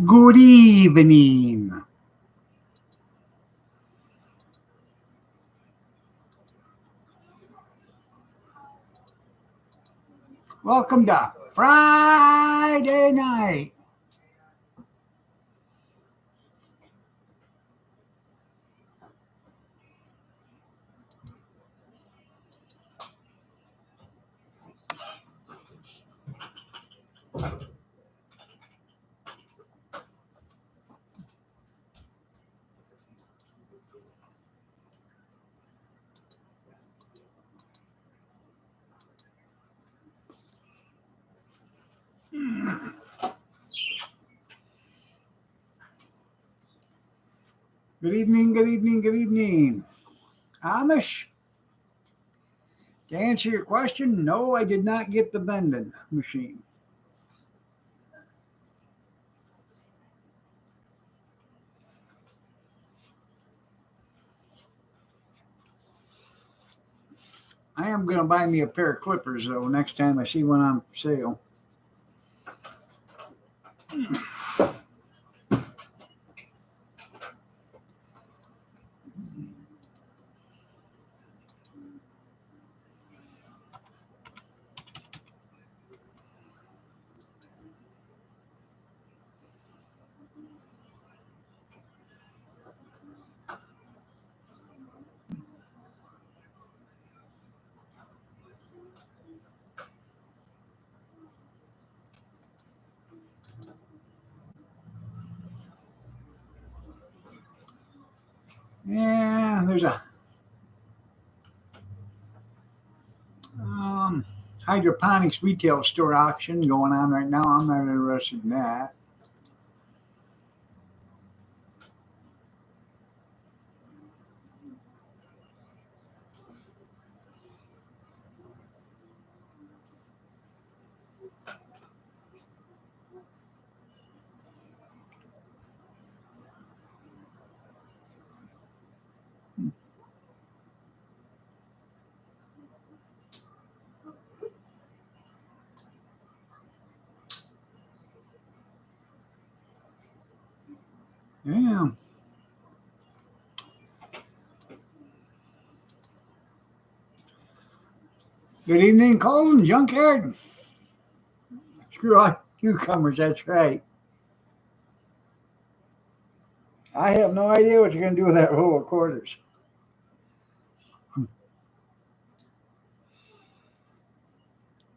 Good evening. Welcome to Friday Night. Good evening, good evening, good evening. Amish, to answer your question, no, I did not get the vending machine. I am going to buy me a pair of clippers, though, next time I see one on sale. Yeah, there's a hydroponics retail store auction going on right now. I'm not interested in that. Yeah. Good evening, Colton, Junkyard. Screw all newcomers, that's right. I have no idea what you're going to do with that roll of quarters.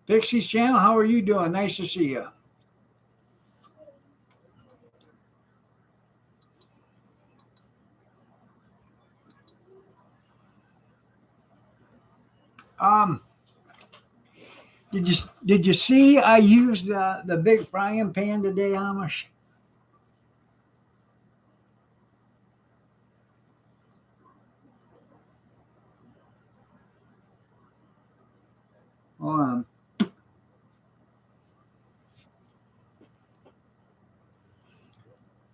Pixie's channel, how are you doing? Nice to see you. Um, did you see I used the big frying pan today, Amish? Hold on.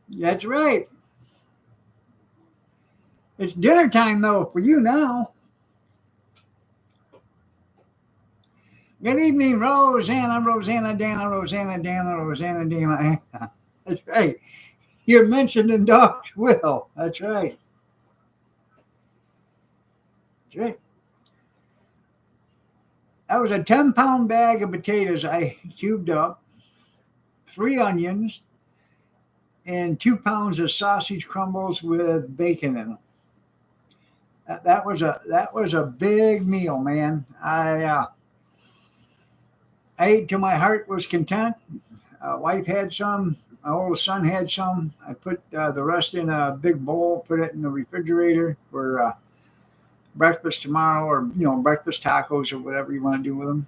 That's right. It's dinner time though for you now. Good evening, Rosanna, Rosanna, Dana, Rosanna, Dana, Rosanna, Dana. That's right. You're mentioned in Doc's will. That's right. That's right. That was a 10-pound bag of potatoes I cubed up, 3 onions, and 2 pounds of sausage crumbles with bacon in them. That was a big meal, man. I ate till my heart was content. Wife had some. My oldest son had some. I put the rest in a big bowl, put it in the refrigerator for breakfast tomorrow, or breakfast tacos or whatever you want to do with them.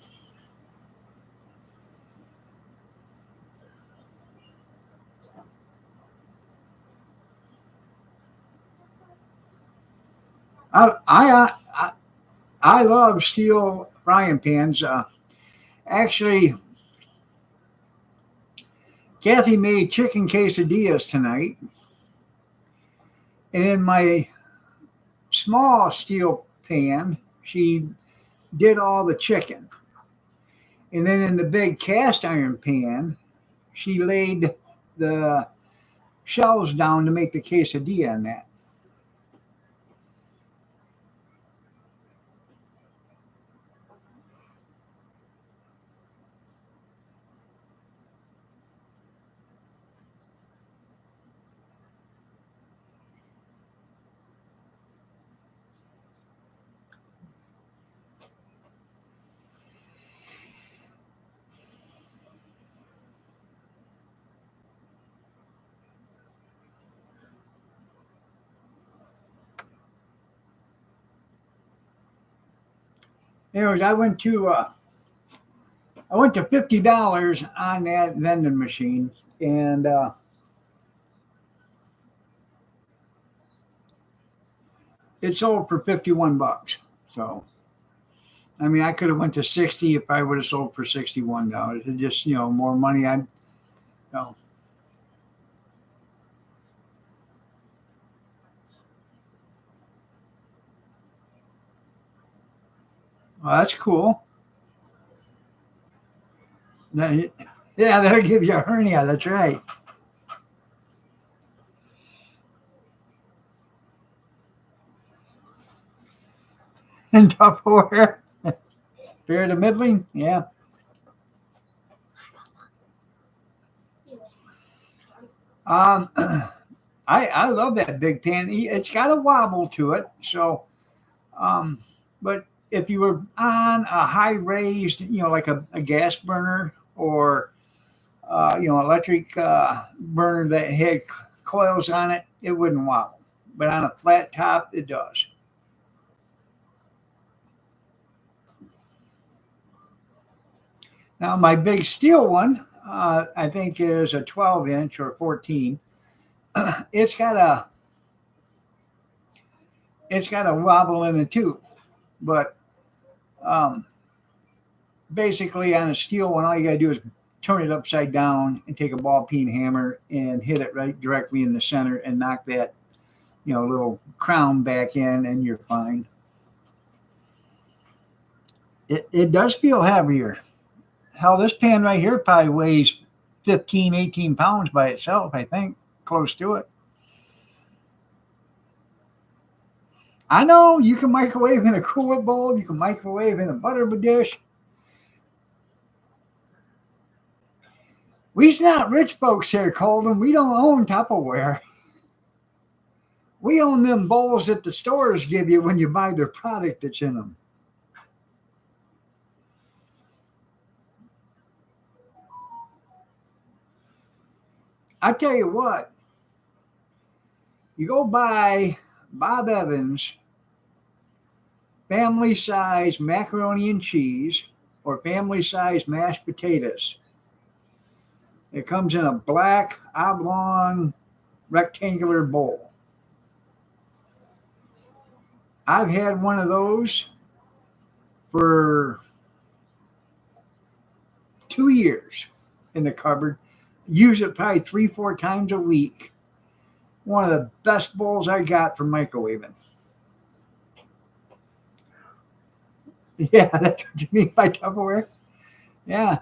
I I I, I love steel frying pans. Actually, Kathy made chicken quesadillas tonight, and in my small steel pan, she did all the chicken. And then in the big cast iron pan, she laid the shells down to make the quesadilla in that. Anyways, I went to $50 on that vending machine, and it sold for $51. So I mean, I could have went to 60 if I would have sold for $61. It just, more money. No. Well, that's cool. That, yeah, that'll give you a hernia. That's right. And Tupperware. Fair to middling. Yeah. Um, I love that big pan. It's got a wobble to it. So, um, but if you were on a high raised, like a gas burner or electric burner that had coils on it, it wouldn't wobble. But on a flat top, it does. Now, my big steel one, I think, is a 12-inch or 14. It's got a it's got a wobble in it too, but um, basically on a steel one, all you got to do is turn it upside down and take a ball peen hammer and hit it right directly in the center and knock that little crown back in, and you're fine. It does feel heavier. Hell, this pan right here probably weighs 15, 18 pounds by itself, I think, close to it. I know you can microwave in a coolant bowl, you can microwave in a butter dish. We's not rich folks here, Colton. We don't own Tupperware. We own them bowls that the stores give you when you buy their product that's in them. I tell you what, you go buy Bob Evans family size macaroni and cheese or family size mashed potatoes. It comes in a black oblong rectangular bowl. I've had one of those for 2 years in the cupboard. Use it probably 3, 4 times a week. One of the best bowls I got for microwaving. Yeah, that's what you mean by Tupperware. Yeah,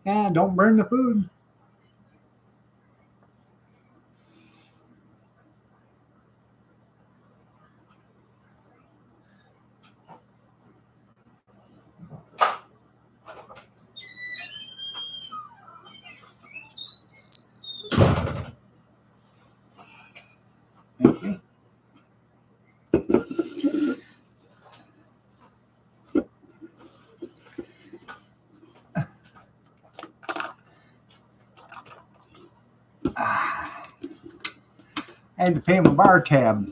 yeah. Don't burn the food. Okay. I had to pay my bar tab.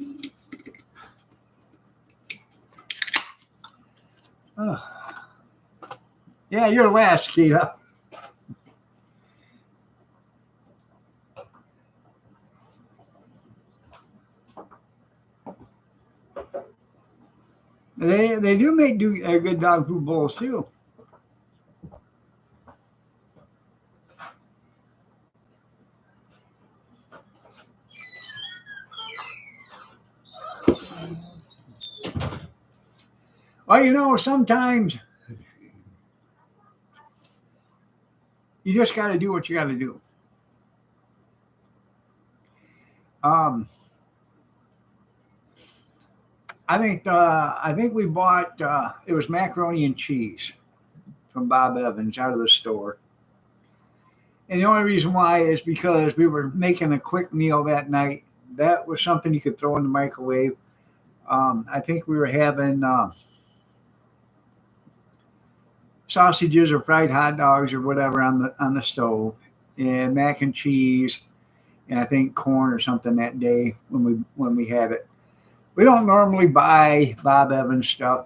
Oh. Yeah, you're last, Keita. They do make good dog food bowls too. Well, sometimes you just got to do what you got to do. Um, I think we bought it was macaroni and cheese from Bob Evans out of the store. And the only reason why is because we were making a quick meal that night. That was something you could throw in the microwave. I think we were having sausages or fried hot dogs or whatever on the stove, and mac and cheese, and I think corn or something that day when we had it. We don't normally buy Bob Evans stuff.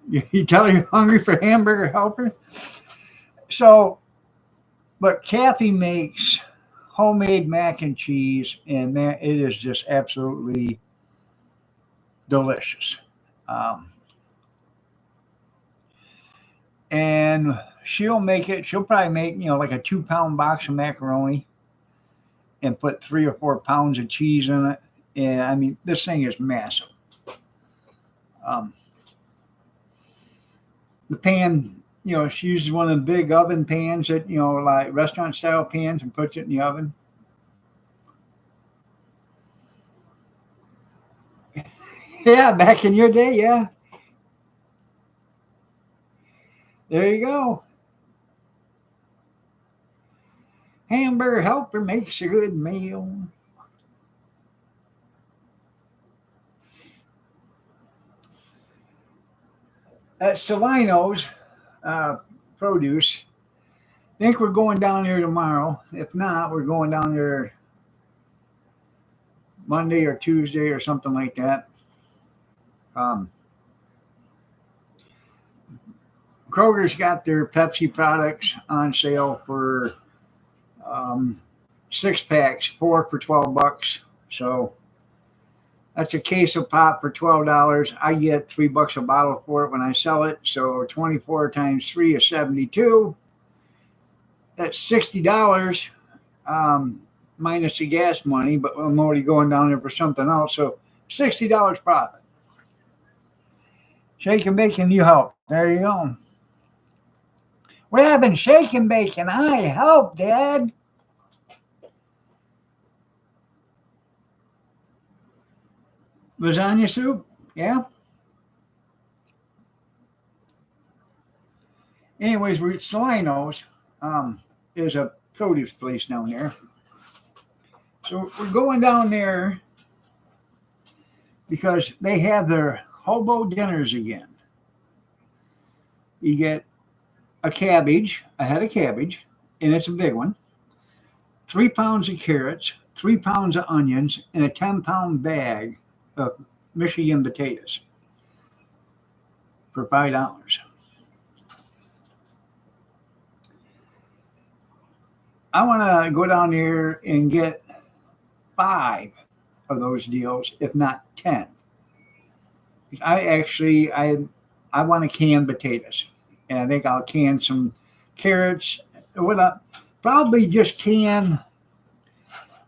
You tell you're hungry for hamburger helper. So, but Kathy makes homemade mac and cheese, and man, it is just absolutely delicious. Um, and she'll make it. She'll probably make like a 2 pound box of macaroni and put 3 or 4 pounds of cheese in it. And I mean, this thing is massive. Um, the pan, she uses one of the big oven pans that like restaurant style pans, and puts it in the oven. Yeah, back in your day, yeah. There you go. Hamburger helper makes a good meal. At Salino's Produce, I think we're going down there tomorrow. If not, we're going down there Monday or Tuesday or something like that. Um, Kroger's got their Pepsi products on sale for 6 packs, 4 for $12. So that's a case of pop for $12. I get $3 a bottle for it when I sell it. So 24 times 3 is 72. That's $60 minus the gas money, but I'm already going down there for something else. So $60 profit. Shake and bake and you help. There you go. We're having shake and bake and I help, Dad. Lasagna soup? Yeah. Anyways, we're at Salino's. There's a produce place down there. So we're going down there because they have their hobo dinners again. You get a head of cabbage, and it's a big one, 3 pounds of carrots, 3 pounds of onions, and a 10-pound bag of Michigan potatoes for $5. I want to go down there and get 5 of those deals, if not 10. I want to can potatoes, and I think I'll can some carrots. Probably just can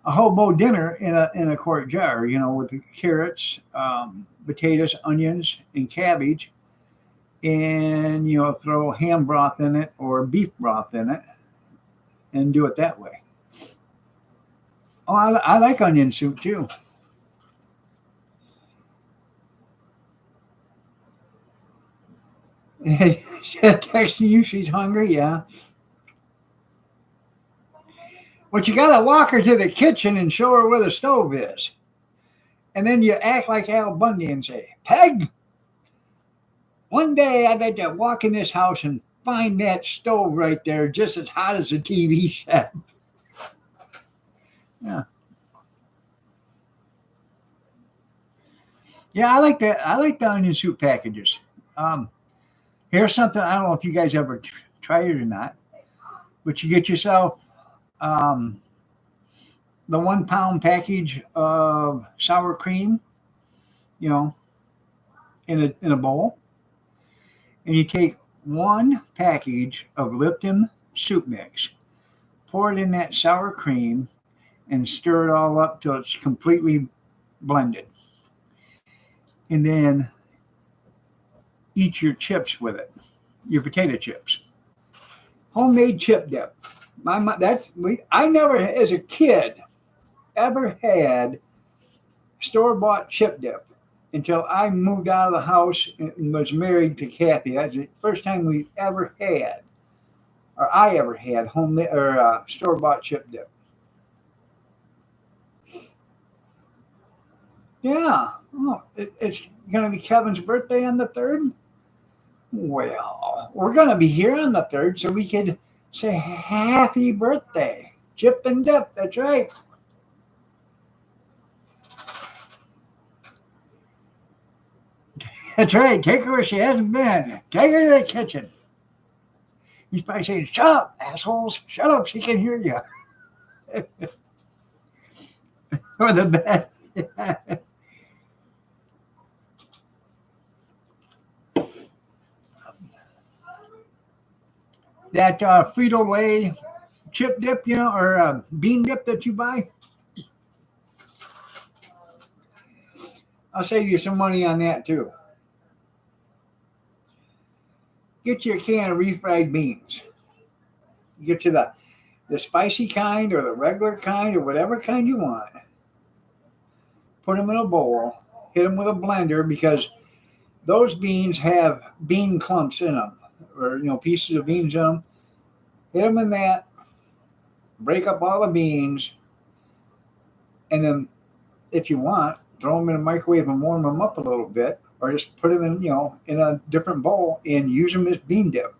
a hobo dinner in a quart jar, with the carrots, potatoes, onions, and cabbage, and throw ham broth in it or beef broth in it, and do it that way. Oh, I like onion soup too. She's texting you she's hungry, yeah. But you gotta walk her to the kitchen and show her where the stove is. And then you act like Al Bundy and say, Peg, one day I'd like to walk in this house and find that stove right there just as hot as a TV set. Yeah. Yeah, I like that. I like the onion soup packages. Here's something, I don't know if you guys ever tried it or not, but you get yourself the 1 pound package of sour cream, in a bowl, and you take 1 package of Lipton soup mix, pour it in that sour cream, and stir it all up till it's completely blended. And then eat your chips with it, your potato chips. Homemade chip dip. I never, as a kid, ever had store bought chip dip until I moved out of the house and was married to Kathy. That's the first time we ever had, or I ever had, home or store bought chip dip. Yeah. Oh, it's going to be Kevin's birthday on the 3rd. Well, we're going to be here on the 3rd so we could say happy birthday. Chip and dip. That's right. That's right. Take her where she hasn't been. Take her to the kitchen. He's probably saying, "Shut up, assholes. Shut up. She can hear you." Or the bed. That Frito Lay chip dip, or bean dip that you buy, I'll save you some money on that too. Get you a can of refried beans. Get you the spicy kind or the regular kind or whatever kind you want. Put them in a bowl. Hit them with a blender because those beans have bean clumps in them, or pieces of beans in them. Hit them in that. Break up all the beans, and then, if you want, throw them in a microwave and warm them up a little bit, or just put them in a different bowl and use them as bean dip,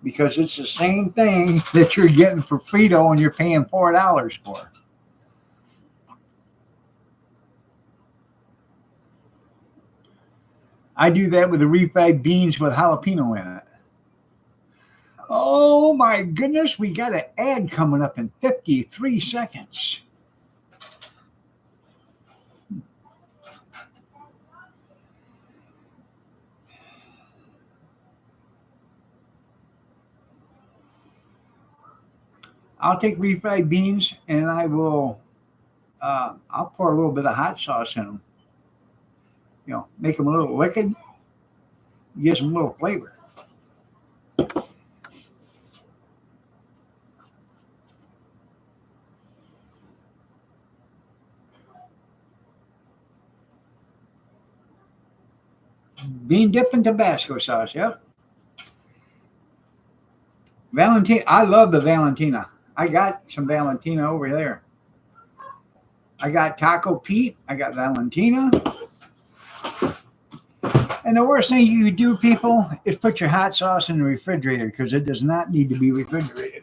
because it's the same thing that you're getting for Frito and you're paying $4 for. I do that with the refried beans with jalapeno in it. Oh my goodness, we got an ad coming up in 53 seconds. I'll take refried beans and I'll pour a little bit of hot sauce in them. Make them a little liquid, give some little flavor. Bean dip and Tabasco sauce, yep. Valentina, I love the Valentina. I got some Valentina over there. I got Taco Pete. I got Valentina. And the worst thing you do, people, is put your hot sauce in the refrigerator because it does not need to be refrigerated.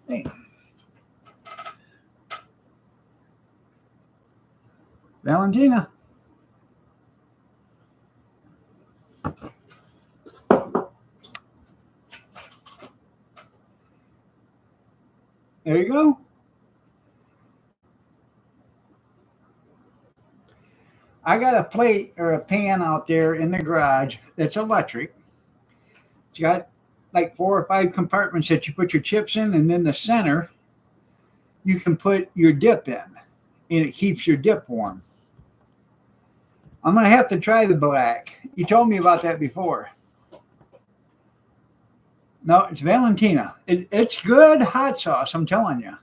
Hey. Valentina. There you go. I got a plate or a pan out there in the garage that's electric. It's got like 4 or 5 compartments that you put your chips in, and then the center you can put your dip in, and it keeps your dip warm. I'm going to have to try the black. You told me about that before. No, it's Valentina. It's good hot sauce, I'm telling you.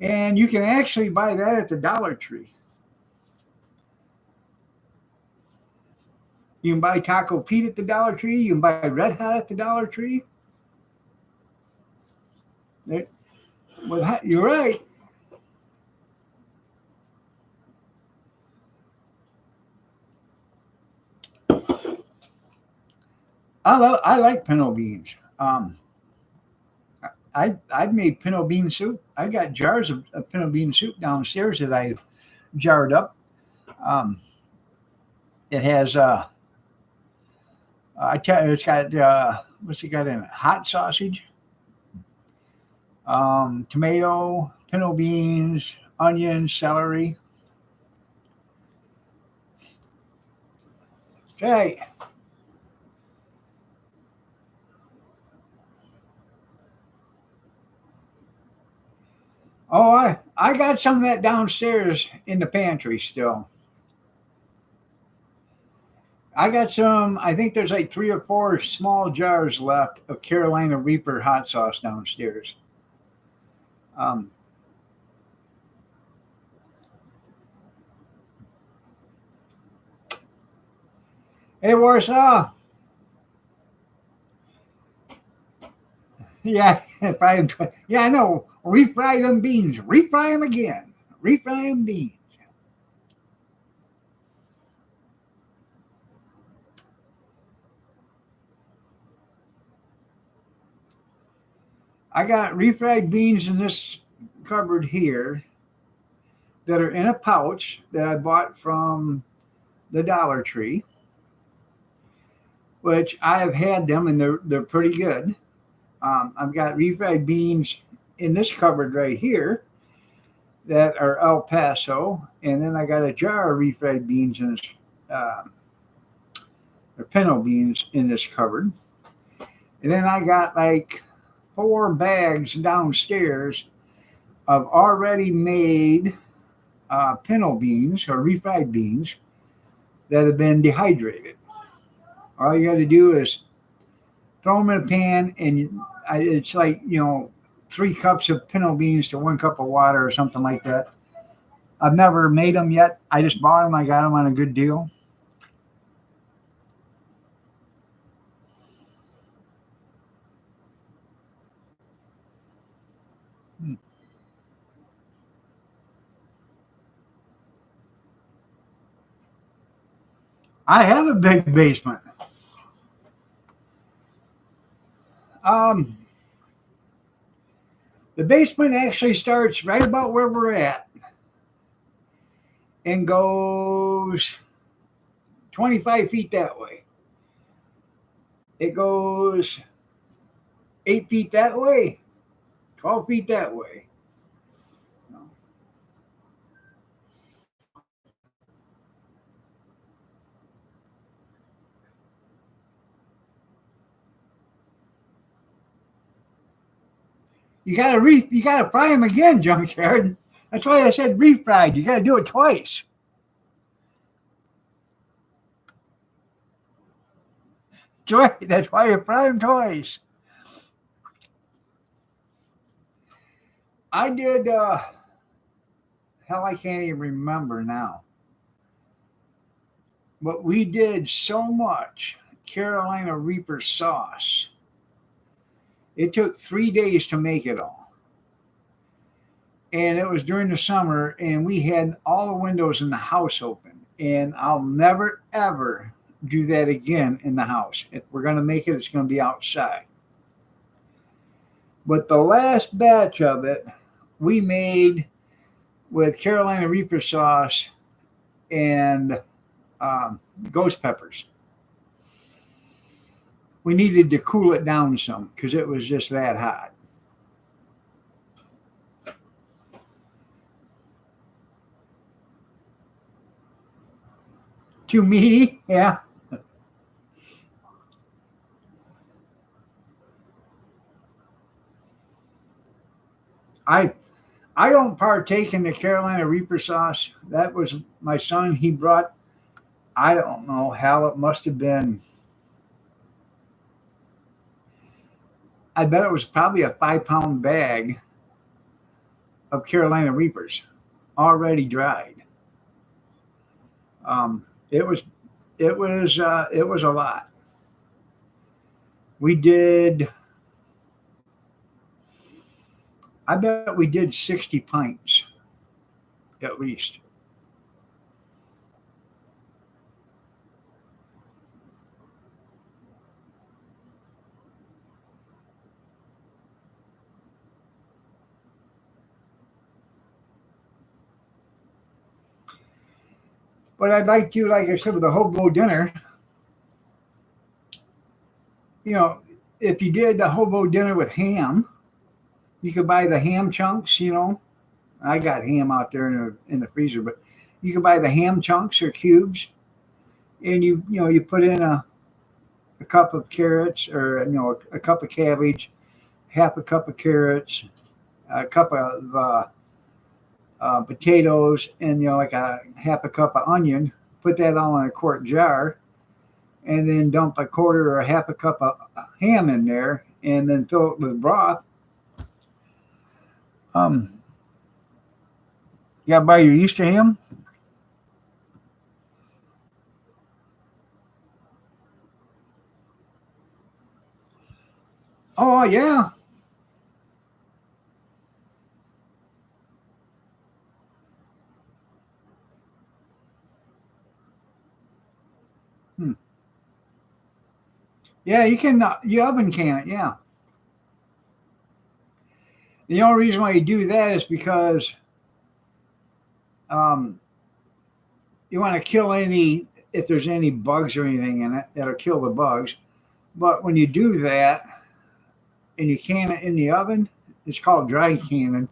And you can actually buy that at the Dollar Tree. You can buy Taco Pete at the Dollar Tree. You can buy Red Hot at the Dollar Tree. You're right. I like pinto beans. I've made pinto bean soup. I've got jars of pinto bean soup downstairs that I've jarred up. It has it's got what's it got in it? Hot sausage, tomato, pinto beans, onion, celery. Okay. Oh, I got some of that downstairs in the pantry still. I got some. I think there's like 3 or 4 small jars left of Carolina Reaper hot sauce downstairs. Um, hey, Warsaw. Yeah, yeah, I know. Refry them beans. Refry them again. Refry them beans. I got refried beans in this cupboard here that are in a pouch that I bought from the Dollar Tree, which I have had them and they're pretty good. I've got refried beans in this cupboard right here that are El Paso, and then I got a jar of refried beans in this, uh, or pinto beans in this cupboard, and then I got like 4 bags downstairs of already made pinto beans or refried beans that have been dehydrated. All you got to do is throw them in a pan, and it's like 3 cups of pinto beans to 1 cup of water or something like that. I've never made them yet. I just bought them. I got them on a good deal. Hmm. I have a big basement. Um, the basement actually starts right about where we're at and goes 25 feet that way. It goes 8 feet that way, 12 feet that way. You gotta fry them again, junkyard. That's why I said refried. You gotta do it twice. That's why you fry them twice. I did. Hell, I can't even remember now. But we did so much Carolina Reaper sauce. It took 3 days to make it all. And it was during the summer, and we had all the windows in the house open. And I'll never, ever do that again in the house. If we're going to make it, it's going to be outside. But the last batch of it, we made with Carolina Reaper sauce and ghost peppers. We needed to cool it down some because it was just that hot. Too meaty, yeah. I I don't partake in the Carolina Reaper sauce. That was my son. He brought. I don't know how it must have been. I bet it was probably a 5 pound bag of Carolina Reapers, already dried. It was it was a lot. We did. I bet we did 60 pints at least. But I'd like to, like I said, with the hobo dinner, you know, if you did the hobo dinner with ham, you could buy the ham chunks. I got ham out there in the freezer, but you could buy the ham chunks or cubes, and you put in a cup of carrots, or a cup of cabbage, half a cup of carrots, a cup of potatoes, and like a half a cup of onion. Put that all in a quart jar, and then dump a quarter or a half a cup of ham in there, and then fill it with broth. Um, you got to buy your Easter ham. Oh yeah. Hmm. Yeah, you can. You oven can it. Yeah. The only reason why you do that is because um, you want to kill any if there's any bugs or anything in it. That'll kill the bugs. But when you do that and you can it in the oven, it's called dry canning,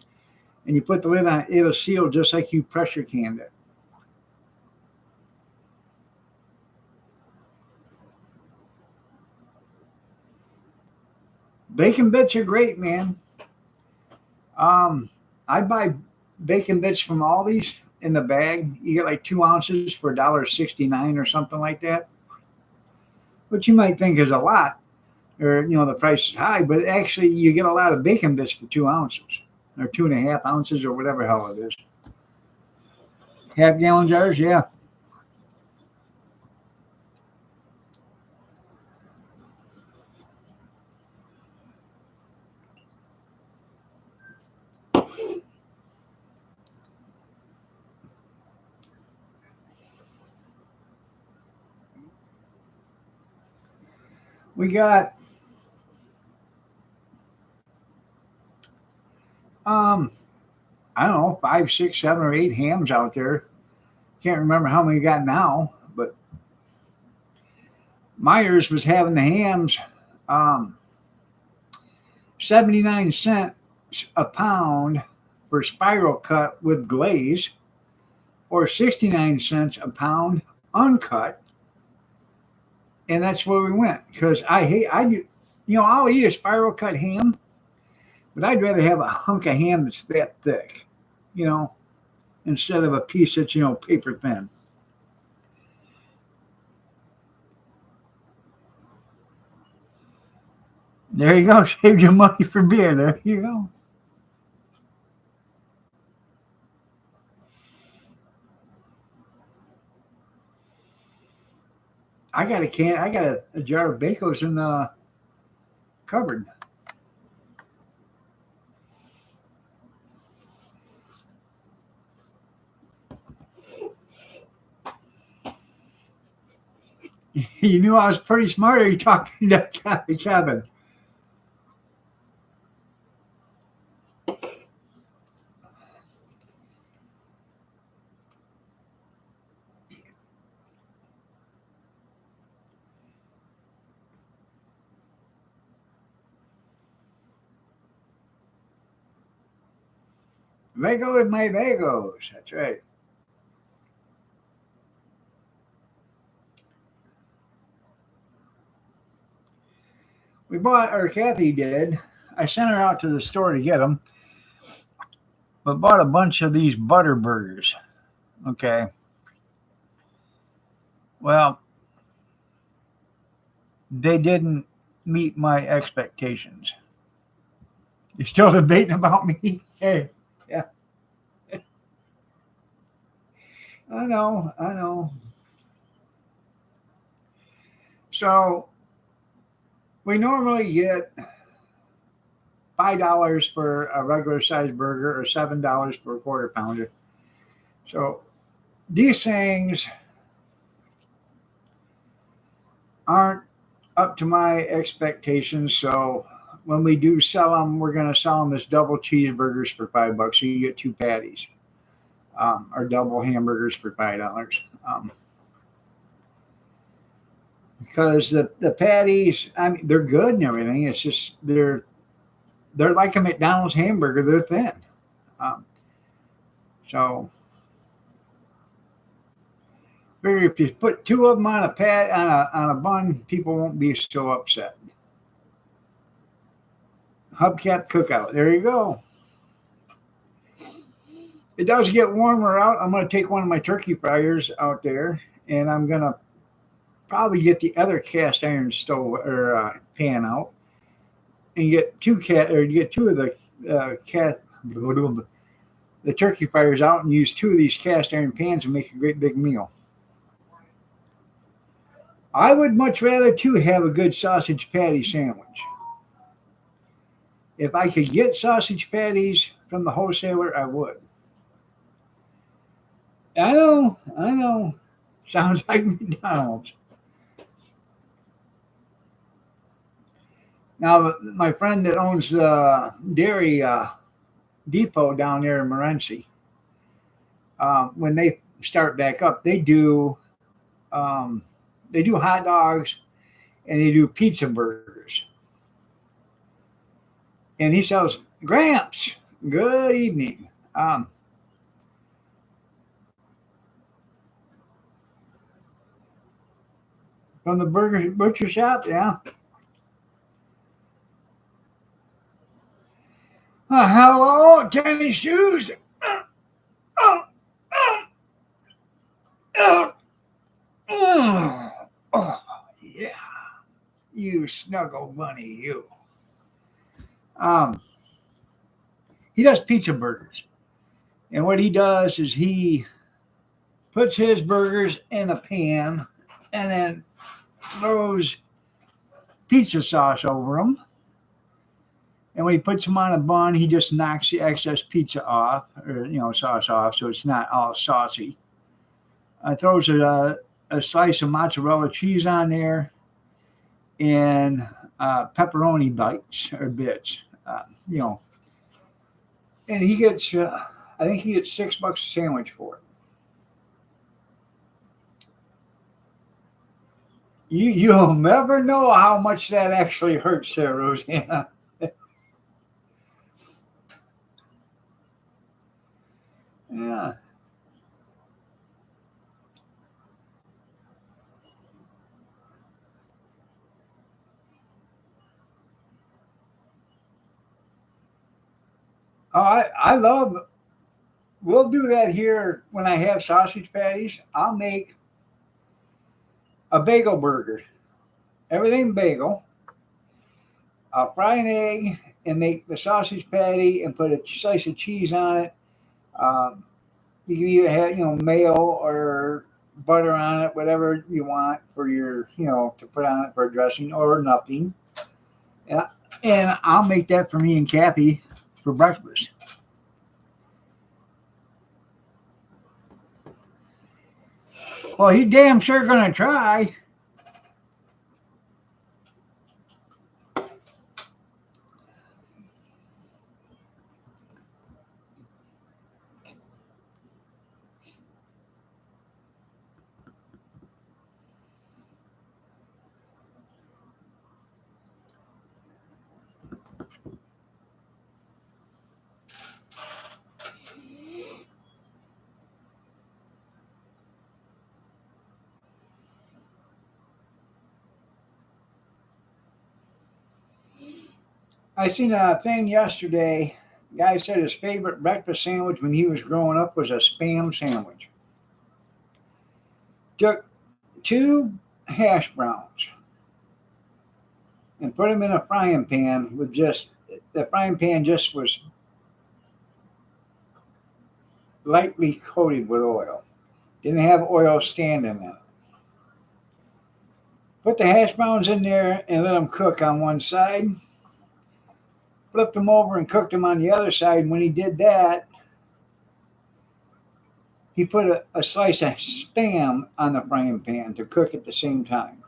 and you put the lid on, it'll seal just like you pressure canned it. Bacon bits are great, man. Um, I buy bacon bits from Aldi's in the bag. You get like 2 ounces for $1.69 or something like that, which you might think is a lot, or the price is high, but actually you get a lot of bacon bits for 2 ounces or 2.5 ounces or whatever hell it is. Half-gallon jars, yeah. We got um, I don't know, 5, 6, 7, or 8 hams out there. Can't remember how many we got now, but Myers was having the hams um, 79 cents a pound for spiral cut with glaze, or 69 cents a pound uncut. And that's where we went because I'll eat a spiral cut ham, but I'd rather have a hunk of ham that's that thick, you know, instead of a piece that's, paper thin. There you go. Saved your money for beer. There you go. I got a jar of Bacos in the cupboard. You knew I was pretty smart. Are you talking to Kevin? Vago with my Vagos. That's right. We bought, or Kathy did. I sent her out to the store to get them, but bought a bunch of these butter burgers. Okay. Well, they didn't meet my expectations. You're still debating about me? Hey, yeah, I know, I know. So we normally get $5 for a regular sized burger or $7 for a quarter pounder. So these things aren't up to my expectations. So when we do sell them, we're going to sell them as double cheeseburgers for $5. So you get two patties, or double hamburgers for $5. Because the patties, I mean, they're good and everything. It's just they're like a McDonald's hamburger. They're thin. Um, so figure if you put two of them on a on a bun, people won't be so upset. Hubcap cookout. There you go. It does get warmer out. I'm going to take one of my turkey fryers out there, and I'm going to probably get the other cast iron stove or pan out, and you get you get two of the the turkey fires out, and use two of these cast iron pans and make a great big meal. I would much rather too have a good sausage patty sandwich. If I could get sausage patties from the wholesaler, I would. I know. Sounds like McDonald's. Now, my friend that owns the dairy depot down there in Morenci, when they start back up, they do hot dogs and they do pizza burgers. And he sells Gramps. Good evening. From the butcher shop, yeah. Hello, tennis shoes. Oh, oh, oh, oh, yeah. You snuggle bunny, you. Um, he does pizza burgers. And what he does is he puts his burgers in a pan and then throws pizza sauce over them. And when he puts them on a bun, he just knocks the excess pizza off, or sauce off, so it's not all saucy. Throws a slice of mozzarella cheese on there, and pepperoni bites or bits, And he gets, I think he gets $6 a sandwich for it. You'll never know how much that actually hurts there, Rosanna. Yeah. Oh, I love. We'll do that here when I have sausage patties. I'll make a bagel burger, everything bagel. I'll fry an egg and make the sausage patty and put a slice of cheese on it. Um, you can either have mayo or butter on it, whatever you want for your to put on it for a dressing or nothing. Yeah, and I'll make that for me and Kathy for breakfast. Well, he damn sure gonna try. I seen a thing yesterday. Guy said his favorite breakfast sandwich when he was growing up was a spam sandwich. Took two hash browns and put them in a frying pan with just the frying pan just was lightly coated with oil. Didn't have oil standing in it. Put the hash browns in there and let them cook on one side. Flipped them over and cooked them on the other side. When he did that, he put a slice of spam on the frying pan to cook at the same time.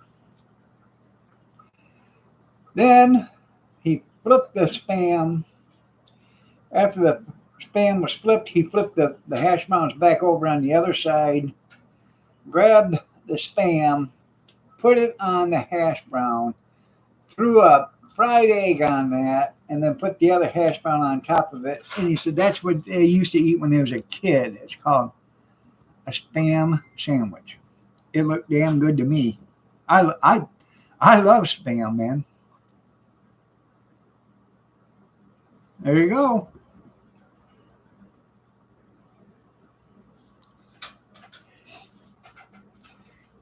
Then he flipped the spam. After the spam was flipped, he flipped the hash browns back over on the other side, grabbed the spam, put it on the hash brown, threw a fried egg on that, and then put the other hash brown on top of it. And he said that's what they used to eat when he was a kid. It's called a spam sandwich. It looked damn good to me. I love spam, man. There you go.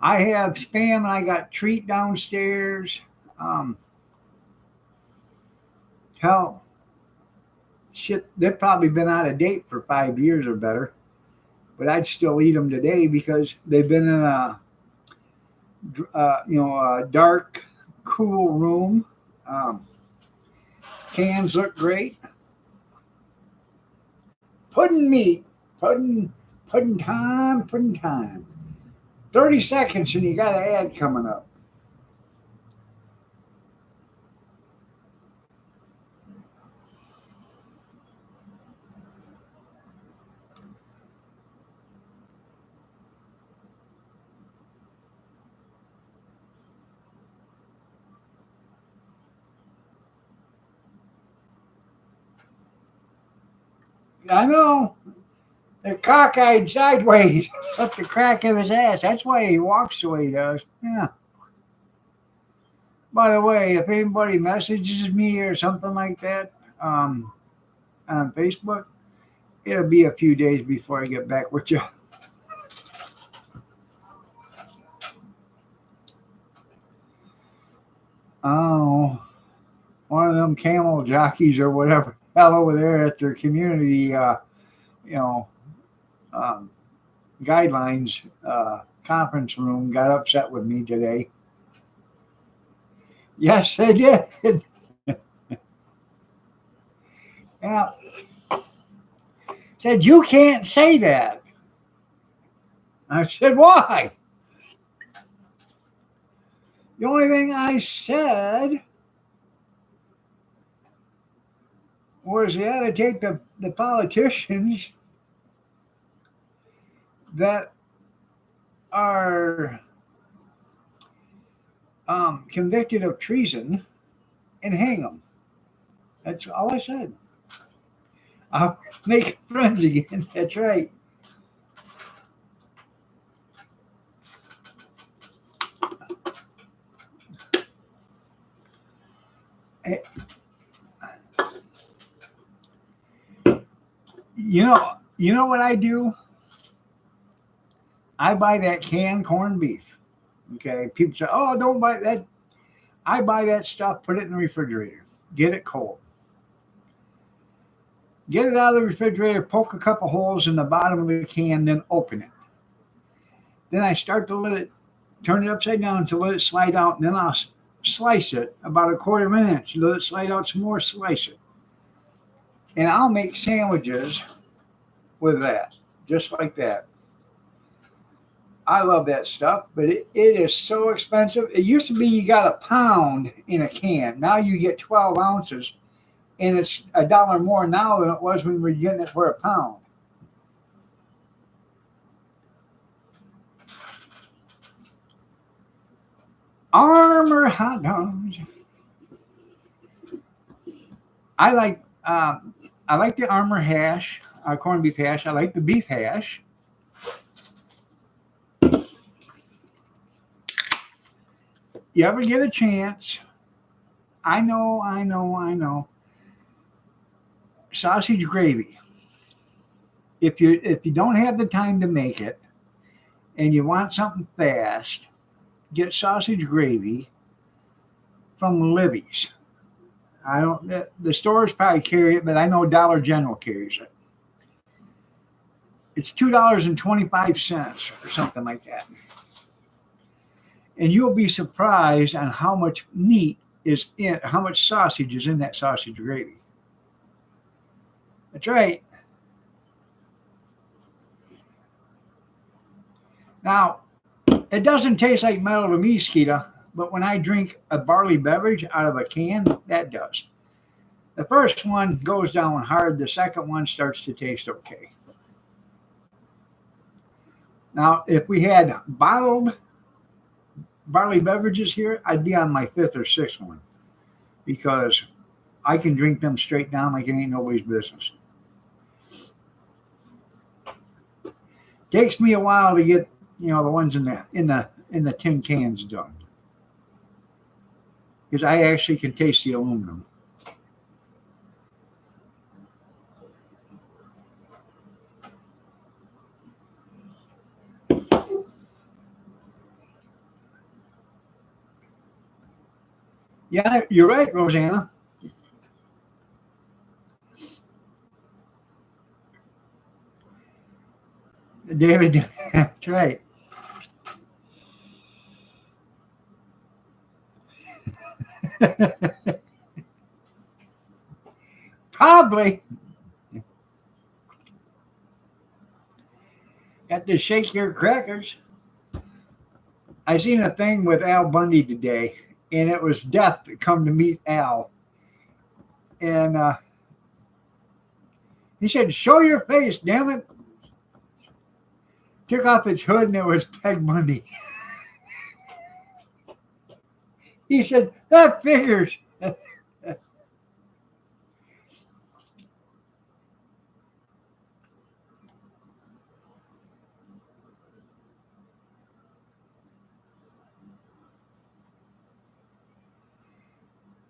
I have spam. I got treat downstairs. Um, hell, shit, they've probably been out of date for 5 years or better. But I'd still eat them today because they've been in a dark, cool room. Um, cans look great. Pudding meat, pudding, pudding time. 30 seconds and you got an ad coming up. I know. They're cockeyed sideways up the crack of his ass. That's why he walks the way he does. Yeah. By the way, if anybody messages me or something like that on Facebook, it'll be a few days before I get back with you. Oh, one of them camel jockeys or whatever hell over there at their community, you know, um, guidelines conference room got upset with me today. Yes, they did. Yeah, said you can't say that. I said why? The only thing I said was you had to take the politicians that are convicted of treason and hang them. That's all I said. I'll make friends again. That's right. Eh, you know what I do? I buy that canned corned beef. Okay, people say, "Oh, don't buy that." I buy that stuff, put it in the refrigerator, get it cold, get it out of the refrigerator, poke a couple holes in the bottom of the can, then open it. Then I start to let it, turn it upside down to let it slide out, and then I'll slice it about a quarter of an inch. Let it slide out some more, slice it, and I'll make sandwiches with that, just like that. I love that stuff, but it is so expensive. It used to be you got a pound in a can. Now you get 12 ounces, and it's $1 more now than it was when we were getting it for a pound. Armor hot dogs. I like I like the Armor hash, corned beef hash. I like the beef hash. You ever get a chance? I know. Sausage gravy. If you don't have the time to make it and you want something fast, get sausage gravy from Libby's. I don't. The stores probably carry it, but I know Dollar General carries it. It's $2.25 or something like that, and you'll be surprised on how much meat is in, how much sausage is in that sausage gravy. That's right. Now, it doesn't taste like metal to me, Skeeta, but when I drink a barley beverage out of a can, that does. The first one goes down hard. The second one starts to taste okay. Now, if we had bottled barley beverages here, I'd be on my fifth or sixth one because I can drink them straight down like it ain't nobody's business. Takes me a while to get the ones in the tin cans done because I actually can taste the aluminum. Yeah, you're right, Rosanna. David, that's right. Probably at the Shake Your Crackers. I seen a thing with Al Bundy today, and it was death that come to meet Al. And he said, "Show your face, damn it." Took off his hood, and it was Peg Bundy. He said, "That figures."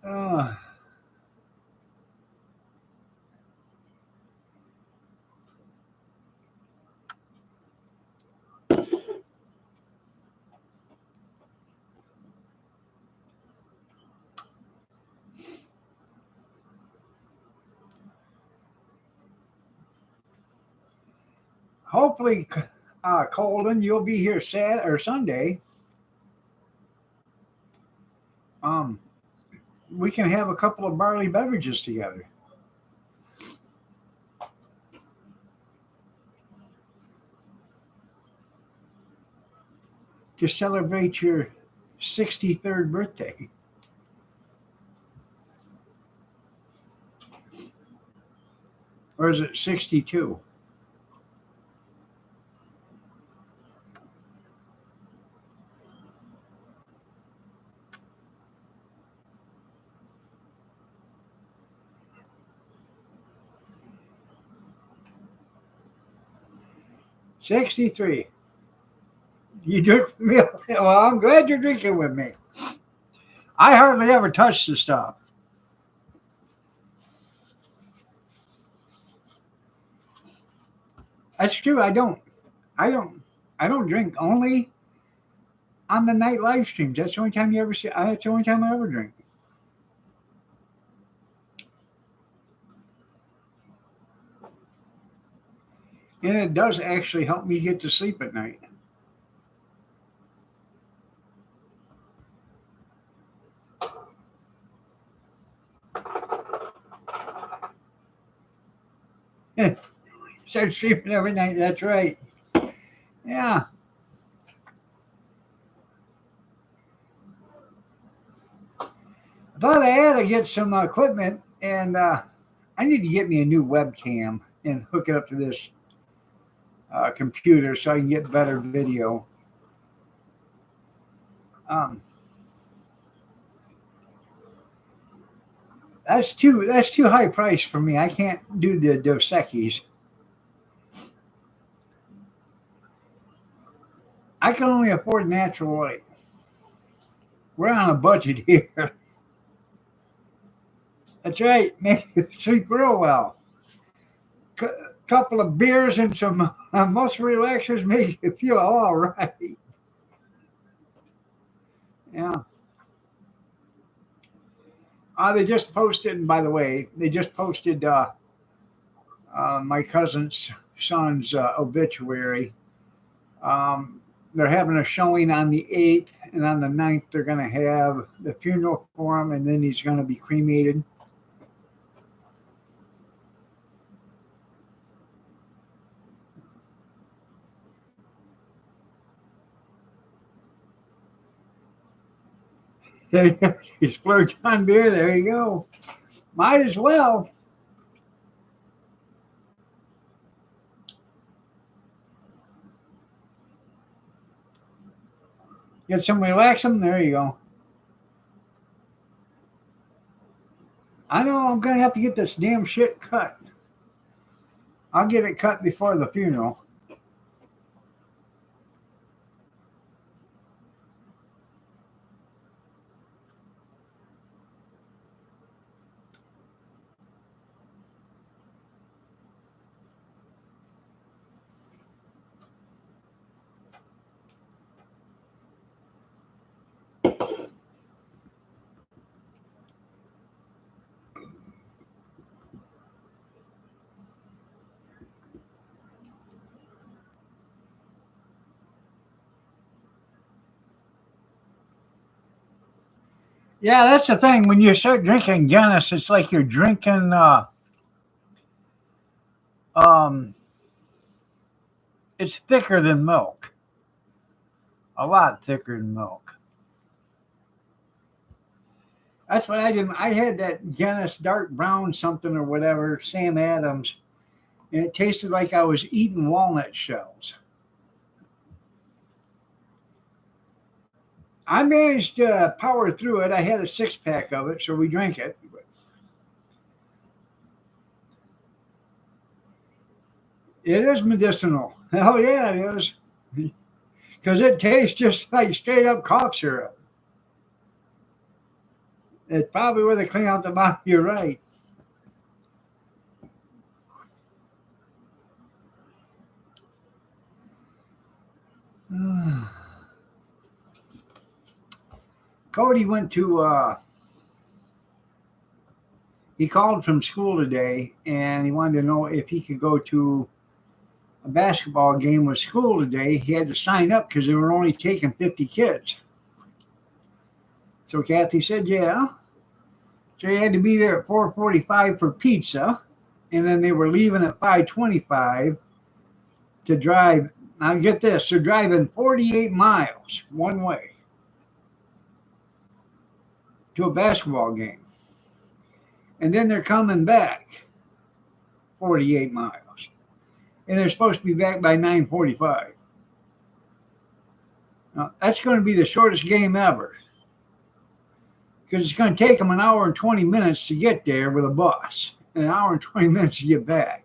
Uh, hopefully, Colden, you'll be here Sat or Sunday. Um, we can have a couple of barley beverages together to celebrate your 63rd birthday. Or is it 62? 63. You drink with me? Well, I'm glad you're drinking with me. I hardly ever touch the stuff. That's true. I don't. I don't. I don't drink only on the night live streams. That's the only time you ever see. That's the only time I ever drink. And it does actually help me get to sleep at night. Start sleeping every night. That's right. Yeah. I thought I had to get some equipment, and I need to get me a new webcam and hook it up to this computer so I can get better video. Um, that's too high price for me. I can't do the Dos Equis. I can only afford natural light. We're on a budget here. That's right. Make you sleep real well. Couple of beers and some muscle relaxers make you feel all right. Yeah. They just posted, and by the way, they just posted my cousin's son's obituary. They're having a showing on the 8th, and on the 9th, they're going to have the funeral for him, and then he's going to be cremated. He splurged on beer. There you go. Might as well. Get some relaxing. There you go. I know I'm going to have to get this damn shit cut. I'll get it cut before the funeral. Yeah, that's the thing. When you start drinking Guinness, it's like you're drinking. Um, it's thicker than milk. A lot thicker than milk. That's what I did. I had that Guinness dark brown something or whatever, Sam Adams, and it tasted like I was eating walnut shells. I managed to power through it. I had a 6 pack of it, so we drank it. It is medicinal. Hell yeah, it is. Because it tastes just like straight up cough syrup. It's probably where they clean out the bottle. You're right. Cody went to, he called from school today and he wanted to know if he could go to a basketball game with school today. He had to sign up because they were only taking 50 kids. So Kathy said, yeah. So he had to be there at 4:45 for pizza. And then they were leaving at 5:25 to drive. Now get this, they're driving 48 miles one way to a basketball game. And then they're coming back 48 miles. And they're supposed to be back by 9:45. Now, that's going to be the shortest game ever because it's going to take them an hour and 20 minutes to get there with a bus and an hour and 20 minutes to get back.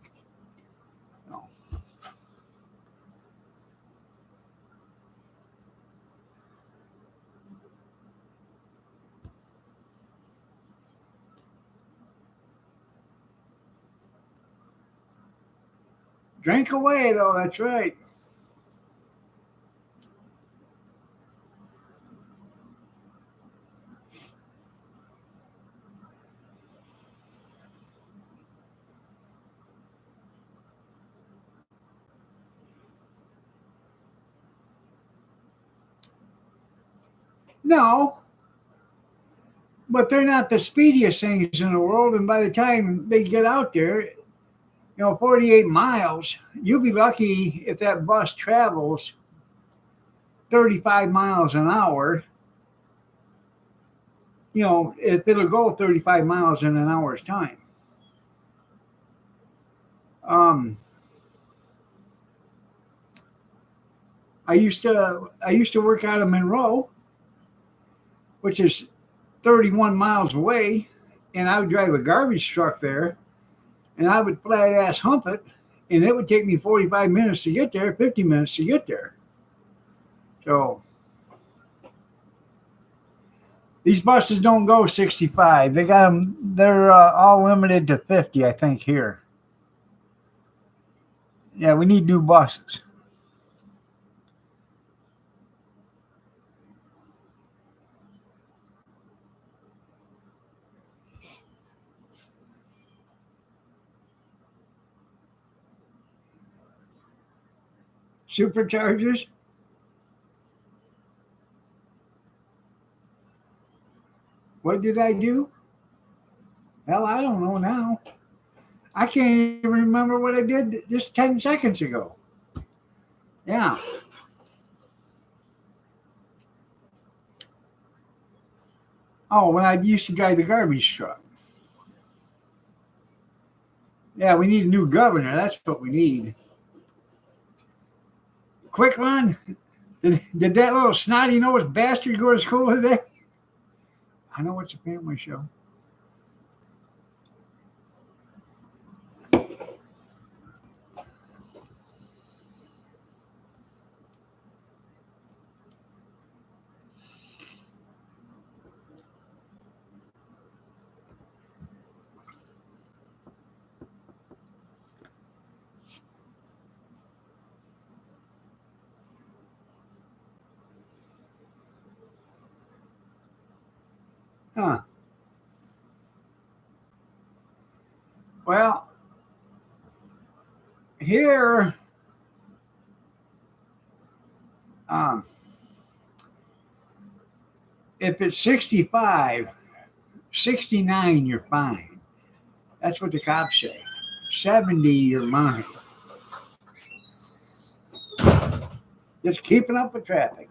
Drink away, though. That's right. No, but they're not the speediest things in the world. And by the time they get out there, 48 miles, you'll be lucky if that bus travels 35 miles an hour. If it'll go 35 miles in an hour's time. Um, I used to work out of Monroe, which is 31 miles away, and I would drive a garbage truck there, and I would flat ass hump it, and it would take me 45 minutes to get there, 50 minutes to get there. So these buses don't go 65. They got them. They're all limited to 50, I think here. Yeah, we need new buses. Superchargers. What did I do? Hell, I don't know now. I can't even remember what I did just 10 seconds ago. Yeah. Oh, when I used to drive the garbage truck. Yeah, we need a new governor. That's what we need. Quick run. Did that little snotty nosed bastard go to school today? I know it's a family show. Huh. Well, here, um, If it's 65, 69, you're fine. That's what the cops say. 70, you're mine. Just keeping up with traffic.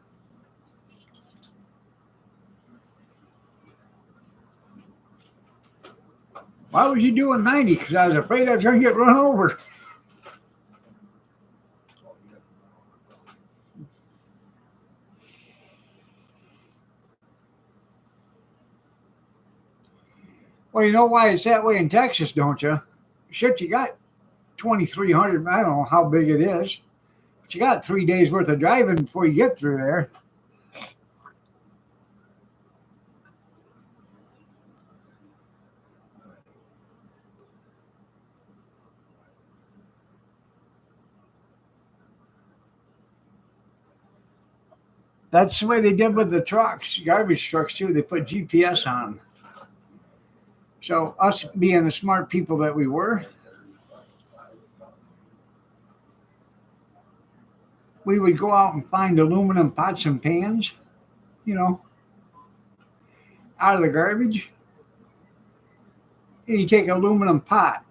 Why was you doing 90? Because I was afraid I was going to get run over. Well, you know why it's that way in Texas, don't you? Shit, you got 2,300. I don't know how big it is, but you got 3 days worth of driving before you get through there. That's the way they did with the trucks, garbage trucks too. They put GPS on them. So us being the smart people that we were, we would go out and find aluminum pots and pans, out of the garbage. And you take an aluminum pot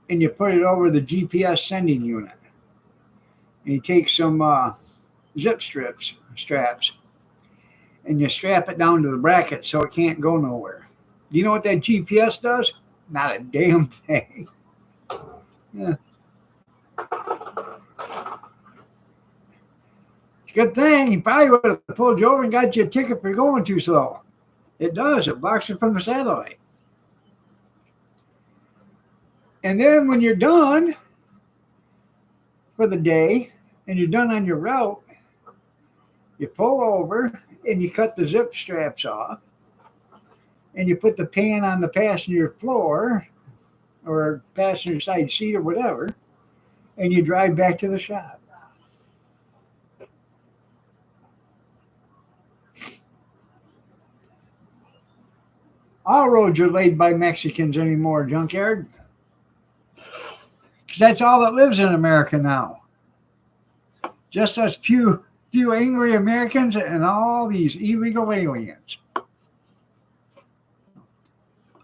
and you put it over the GPS sending unit. And you take some zip straps, and you strap it down to the bracket so it can't go nowhere. Do you know what that GPS does? Not a damn thing. Yeah. It's a good thing. He probably would have pulled you over and got you a ticket for going too slow. It does. It blocks it from the satellite. And then when you're done for the day and you're done on your route, you pull over and you cut the zip straps off and you put the pan on the passenger floor or passenger side seat or whatever, and you drive back to the shop. All roads are laid by Mexicans anymore, Junkyard. Because that's all that lives in America now. Just us few angry Americans and all these illegal aliens.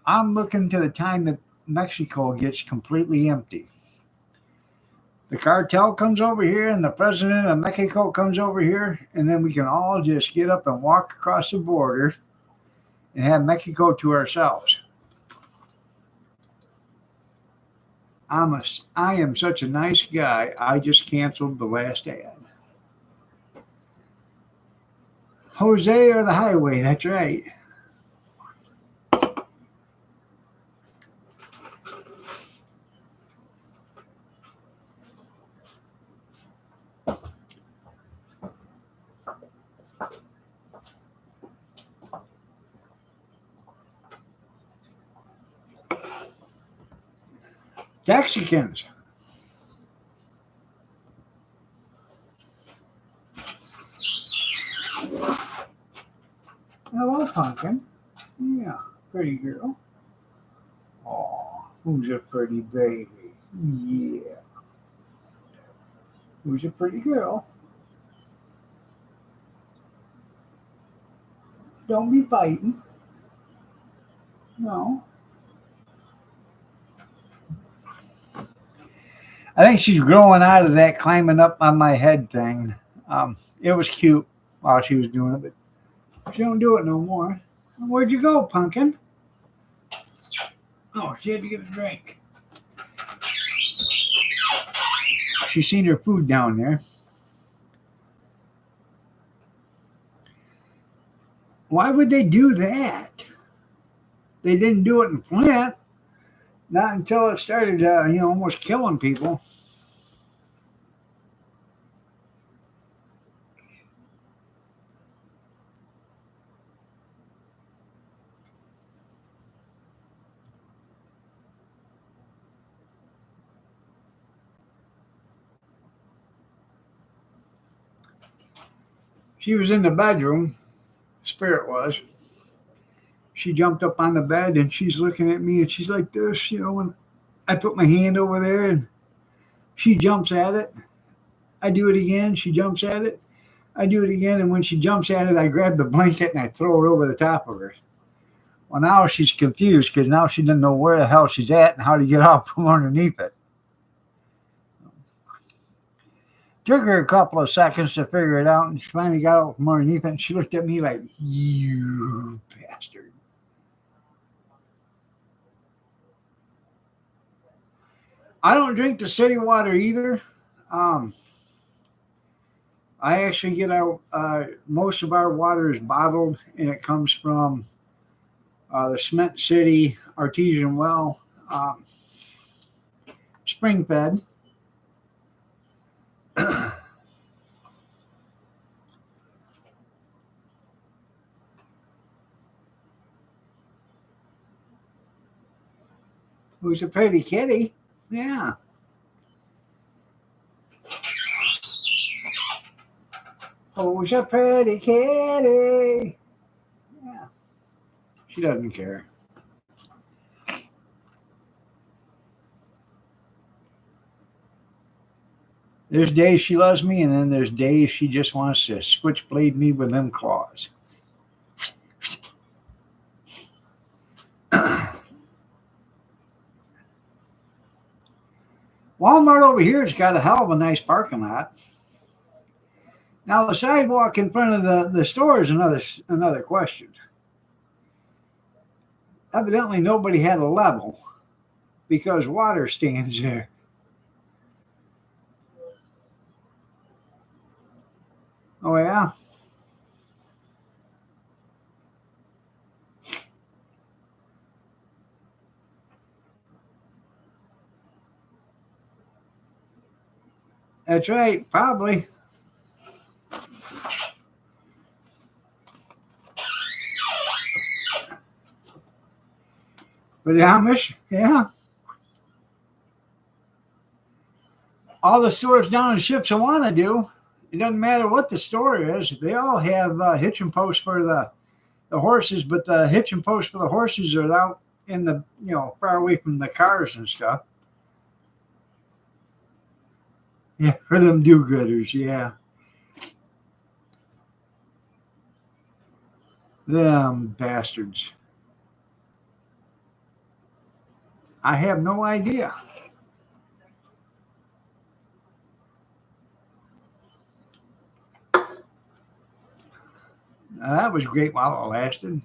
I'm looking to the time that Mexico gets completely empty. The cartel comes over here and the president of Mexico comes over here, and then we can all just get up and walk across the border and have Mexico to ourselves. I am such a nice guy, I just canceled the last ad. Jose or the highway, that's right. Mexicans. Hello, Pumpkin. Yeah, pretty girl. Oh, who's a pretty baby? Yeah. Who's a pretty girl? Don't be biting. No. I think she's growing out of that climbing up on my head thing. It was cute while she was doing it, but she don't do it no more. Where'd you go, Pumpkin? Oh, she had to get a drink. She's seen her food down there. Why would they do that? They didn't do it in Flint. Not until it started, almost killing people. She was in the bedroom. Spirit was. She jumped up on the bed and she's looking at me and she's like this, and I put my hand over there and she jumps at it. I do it again. She jumps at it. I do it again, and when she jumps at it, I grab the blanket and I throw it over the top of her. Well, now she's confused because now she doesn't know where the hell she's at and how to get off from underneath it. Took her a couple of seconds to figure it out, and she finally got out from underneath it, and she looked at me like, "You bastard." I don't drink the city water either. Um, I actually get out, most of our water is bottled, and it comes from the Cement City artesian well, spring fed. Who's a pretty kitty? Yeah. Who's a pretty kitty? Yeah. She doesn't care. There's days she loves me, and then there's days she just wants to switchblade me with them claws. Walmart over here has got a hell of a nice parking lot. Now the sidewalk in front of the store is another question. Evidently nobody had a level because water stands there. Oh yeah? That's right, probably. For the Amish, yeah. All the stores down in Shipshewana do. It doesn't matter what the store is. They all have hitching posts for the horses, but the hitching posts for the horses are out in the, far away from the cars and stuff. Yeah, for them do-gooders, yeah. Them bastards. I have no idea. That was great while it lasted.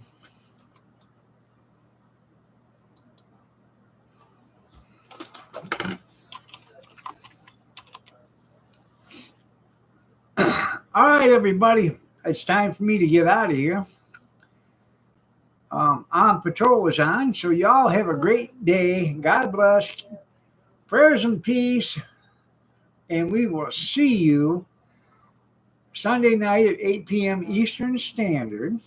All right, everybody. It's time for me to get out of here. On patrol is on, so y'all have a great day. God bless. Prayers and peace. And we will see you Sunday night at 8 p.m. Eastern Standard,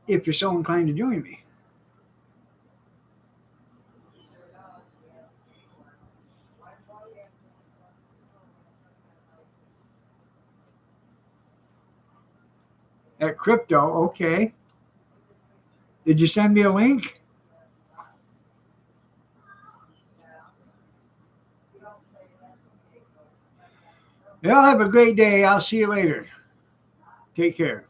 if you're so inclined to join me. At crypto, okay. Did you send me a link? Y'all have a great day. I'll see you later. Take care.